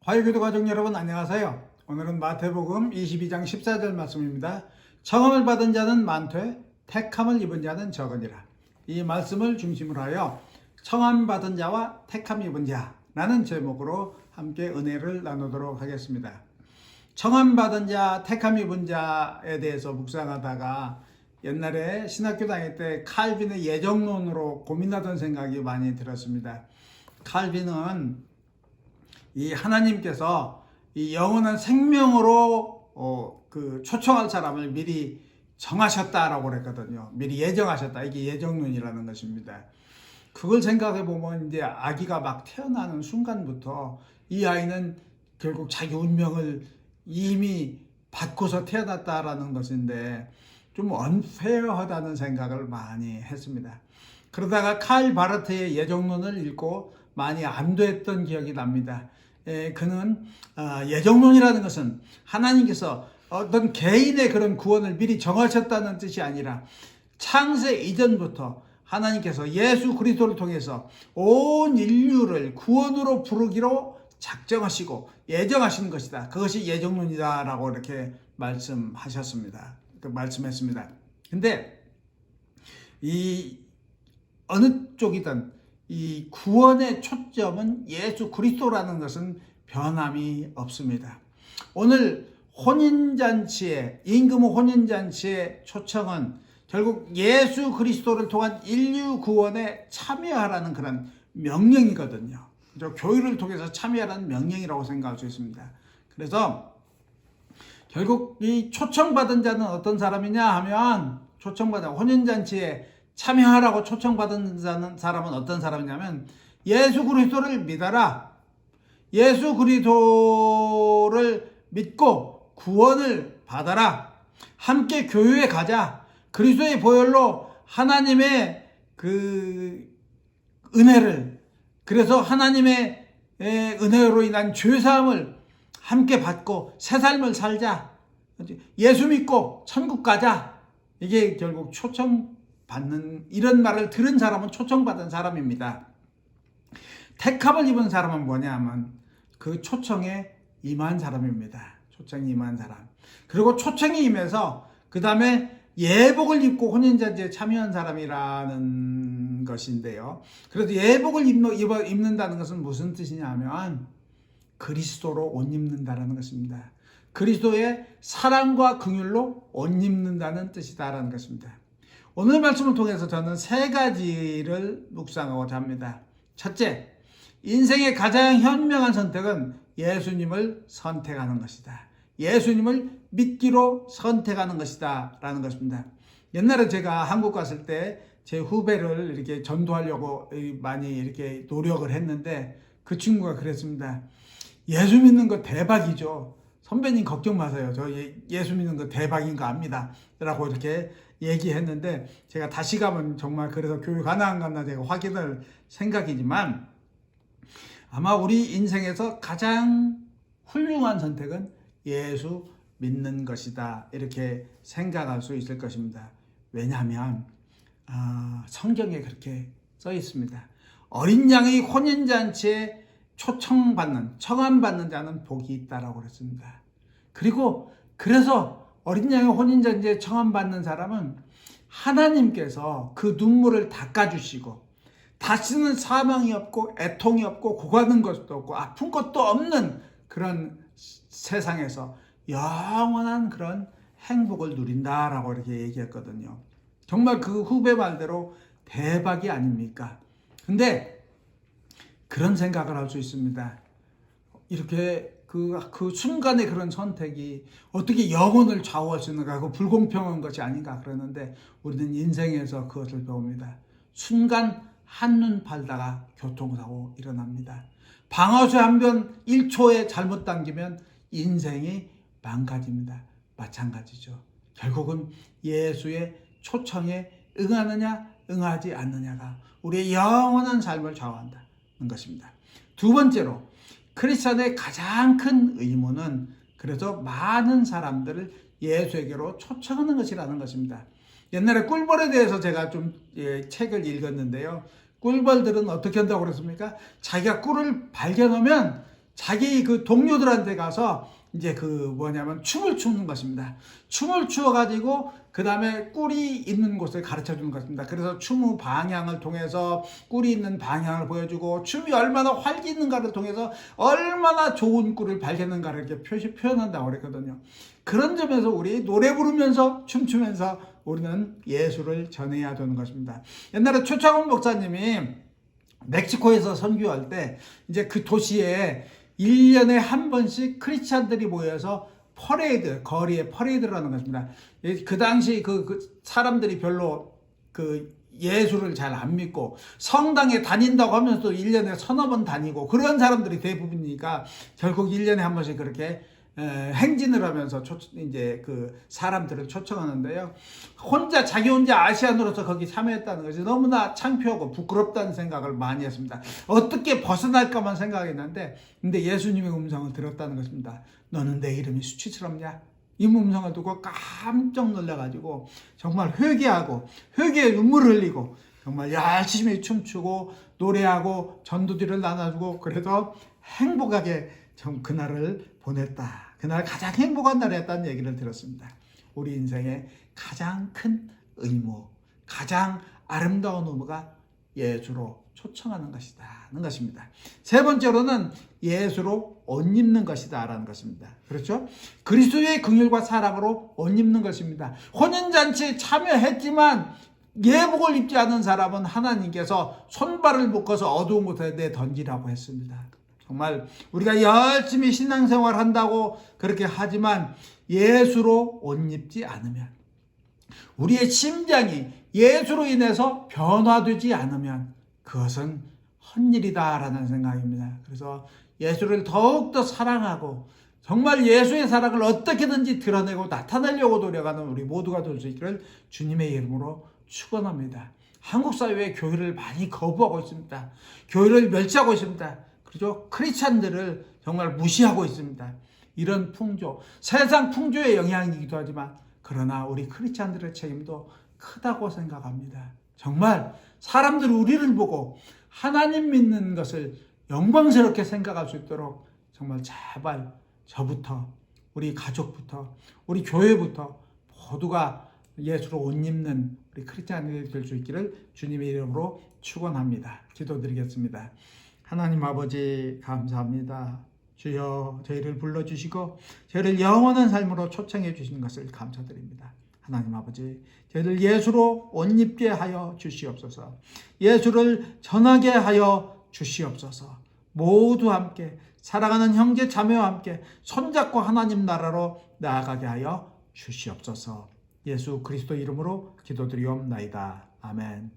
화요기도 가족 여러분 안녕하세요. 오늘은 마태복음 22장 14절 말씀입니다. 청함을 받은 자는 많되 택함을 입은 자는 적으니라. 이 말씀을 중심으로 하여 청함 받은 자와 택함 입은 자라는 제목으로 함께 은혜를 나누도록 하겠습니다. 청함 받은 자, 택함 입은 자에 대해서 묵상하다가 옛날에 신학교 다닐 때 칼빈의 예정론으로 고민하던 생각이 많이 들었습니다. 칼빈은 이 하나님께서 이 영원한 생명으로 초청할 사람을 미리 정하셨다라고 그랬거든요. 미리 예정하셨다. 이게 예정론이라는 것입니다. 그걸 생각해 보면 이제 아기가 막 태어나는 순간부터 이 아이는 결국 자기 운명을 이미 받고서 태어났다라는 것인데 좀 언페어하다는 생각을 많이 했습니다. 그러다가 칼 바르트의 예정론을 읽고 많이 안도했던 기억이 납니다. 그는 예정론이라는 것은 하나님께서 어떤 개인의 그런 구원을 미리 정하셨다는 뜻이 아니라 창세 이전부터 하나님께서 예수 그리스도를 통해서 온 인류를 구원으로 부르기로 작정하시고 예정하신 것이다. 그것이 예정론이다라고 이렇게 말씀하셨습니다. 말씀했습니다. 근데 이 어느 쪽이든 이 구원의 초점은 예수 그리스도라는 것은 변함이 없습니다. 오늘 혼인잔치의 임금 혼인잔치의 초청은 결국 예수 그리스도를 통한 인류 구원에 참여하라는 그런 명령이거든요. 교회를 통해서 참여하라는 명령이라고 생각할 수 있습니다. 그래서 결국 이 초청받은 자는 어떤 사람이냐 하면 초청받은 혼인잔치에 참여하라고 초청받은 사람은 어떤 사람이냐면 예수 그리스도를 믿어라. 예수 그리스도를 믿고 구원을 받아라. 함께 교회에 가자. 그리스도의 보혈로 하나님의 그 은혜를 그래서 하나님의 은혜로 인한 죄사함을 함께 받고 새 삶을 살자. 예수 믿고 천국 가자. 이게 결국 초청받는 이런 말을 들은 사람은 초청받은 사람입니다. 택함을 입은 사람은 뭐냐면 그 초청에 임한 사람입니다. 초청에 임한 사람. 그리고 초청에 임해서 그 다음에 예복을 입고 혼인잔치에 참여한 사람이라는 것인데요. 그래서 예복을 입는다는 것은 무슨 뜻이냐 하면 그리스도로 옷 입는다는 것입니다. 그리스도의 사랑과 긍휼로 옷 입는다는 뜻이다라는 것입니다. 오늘 말씀을 통해서 저는 세 가지를 묵상하고자 합니다. 첫째, 인생의 가장 현명한 선택은 예수님을 선택하는 것이다. 예수님을 믿기로 선택하는 것이다 라는 것입니다. 옛날에 제가 한국 갔을 때 제 후배를 이렇게 전도하려고 많이 이렇게 노력을 했는데 그 친구가 그랬습니다. 예수 믿는 거 대박이죠. 선배님 걱정 마세요. 저 예수 믿는 거 대박인 거 압니다. 라고 이렇게 얘기했는데 제가 다시 가면 정말 그래서 교육 하나 안 갔나 제가 확인할 생각이지만 아마 우리 인생에서 가장 훌륭한 선택은 예수 믿는 것이다. 이렇게 생각할 수 있을 것입니다. 왜냐하면 성경에 그렇게 써 있습니다. 어린 양의 혼인잔치에 청함받는 자는 복이 있다라고 그랬습니다. 그리고 그래서 어린 양의 혼인잔치에 청함받는 사람은 하나님께서 그 눈물을 닦아주시고 다시는 사망이 없고 애통이 없고 고가는 것도 없고 아픈 것도 없는 그런 세상에서 영원한 그런 행복을 누린다라고 이렇게 얘기했거든요. 정말 그 후배 말대로 대박이 아닙니까? 근데 그런 생각을 할 수 있습니다. 이렇게 그 순간의 그런 선택이 어떻게 영혼을 좌우할 수 있는가? 그 불공평한 것이 아닌가 그러는데 우리는 인생에서 그것을 배웁니다. 순간 한눈 팔다가 교통사고 일어납니다. 방아쇠 한 번 1초에 잘못 당기면 인생이 망가집니다. 마찬가지죠. 결국은 예수의 초청에 응하느냐 응하지 않느냐가 우리의 영원한 삶을 좌우한다는 것입니다. 두 번째로 크리스천의 가장 큰 의무는 그래서 많은 사람들을 예수에게로 초청하는 것이라는 것입니다. 옛날에 꿀벌에 대해서 제가 좀 책을 읽었는데요. 꿀벌들은 어떻게 한다고 그랬습니까? 자기가 꿀을 발견하면 자기 그 동료들한테 가서 이제 춤을 추는 것입니다. 춤을 추어가지고 그 다음에 꿀이 있는 곳을 가르쳐 주는 것입니다. 그래서 춤의 방향을 통해서 꿀이 있는 방향을 보여주고 춤이 얼마나 활기 있는가를 통해서 얼마나 좋은 꿀을 발견했는가를 이렇게 표현한다고 그랬거든요. 그런 점에서 우리 노래 부르면서 춤추면서 우리는 예수를 전해야 되는 것입니다. 옛날에 최창원 목사님이 멕시코에서 선교할 때 이제 그 도시에 1년에 한 번씩 크리스찬들이 모여서 퍼레이드, 거리에 퍼레이드라는 것입니다. 그 당시 그 사람들이 별로 예수를 잘 안 믿고 성당에 다닌다고 하면서도 1년에 서너 번 다니고 그런 사람들이 대부분이니까 결국 1년에 한 번씩 그렇게 행진을 하면서 이제 그 사람들을 초청하는데요. 자기 혼자 아시안으로서 거기 참여했다는 것이 너무나 창피하고 부끄럽다는 생각을 많이 했습니다. 어떻게 벗어날까만 생각했는데, 근데 예수님의 음성을 들었다는 것입니다. 너는 내 이름이 수치스럽냐? 이 음성을 듣고 깜짝 놀라가지고 정말 회개하고 회개의 눈물을 흘리고 정말 열심히 춤추고 노래하고 전도지를 나눠주고 그래서 행복하게 그날을 보냈다. 그날 가장 행복한 날이었다는 얘기를 들었습니다. 우리 인생의 가장 큰 의무, 가장 아름다운 의무가 예수로 초청하는 것이다는 것입니다. 세 번째로는 예수로 옷 입는 것이다라는 것입니다. 그렇죠? 그리스도의 긍휼과 사랑으로 옷 입는 것입니다. 혼인잔치에 참여했지만 예복을 입지 않은 사람은 하나님께서 손발을 묶어서 어두운 곳에 내던지라고 했습니다. 정말 우리가 열심히 신앙생활 한다고 그렇게 하지만 예수로 옷 입지 않으면, 우리의 심장이 예수로 인해서 변화되지 않으면 그것은 헛일이다라는 생각입니다. 그래서 예수를 더욱더 사랑하고 정말 예수의 사랑을 어떻게든지 드러내고 나타내려고 노력하는 우리 모두가 될 수 있기를 주님의 이름으로 축원합니다. 한국 사회의 교회를 많이 거부하고 있습니다. 교회를 멸시하고 있습니다. 그죠? 크리스찬들을 정말 무시하고 있습니다. 이런 풍조, 세상 풍조의 영향이기도 하지만 그러나 우리 크리스찬들의 책임도 크다고 생각합니다. 정말 사람들이 우리를 보고 하나님 믿는 것을 영광스럽게 생각할 수 있도록 정말 제발 저부터, 우리 가족부터, 우리 교회부터 모두가 예수로 옷 입는 우리 크리스찬들이 될 수 있기를 주님의 이름으로 축원합니다. 기도드리겠습니다. 하나님 아버지 감사합니다. 주여 저희를 불러주시고 저희를 영원한 삶으로 초청해 주시는 것을 감사드립니다. 하나님 아버지 저희를 예수로 옷 입게 하여 주시옵소서. 예수를 전하게 하여 주시옵소서. 모두 함께 사랑하는 형제 자매와 함께 손잡고 하나님 나라로 나아가게 하여 주시옵소서. 예수 그리스도 이름으로 기도드리옵나이다. 아멘.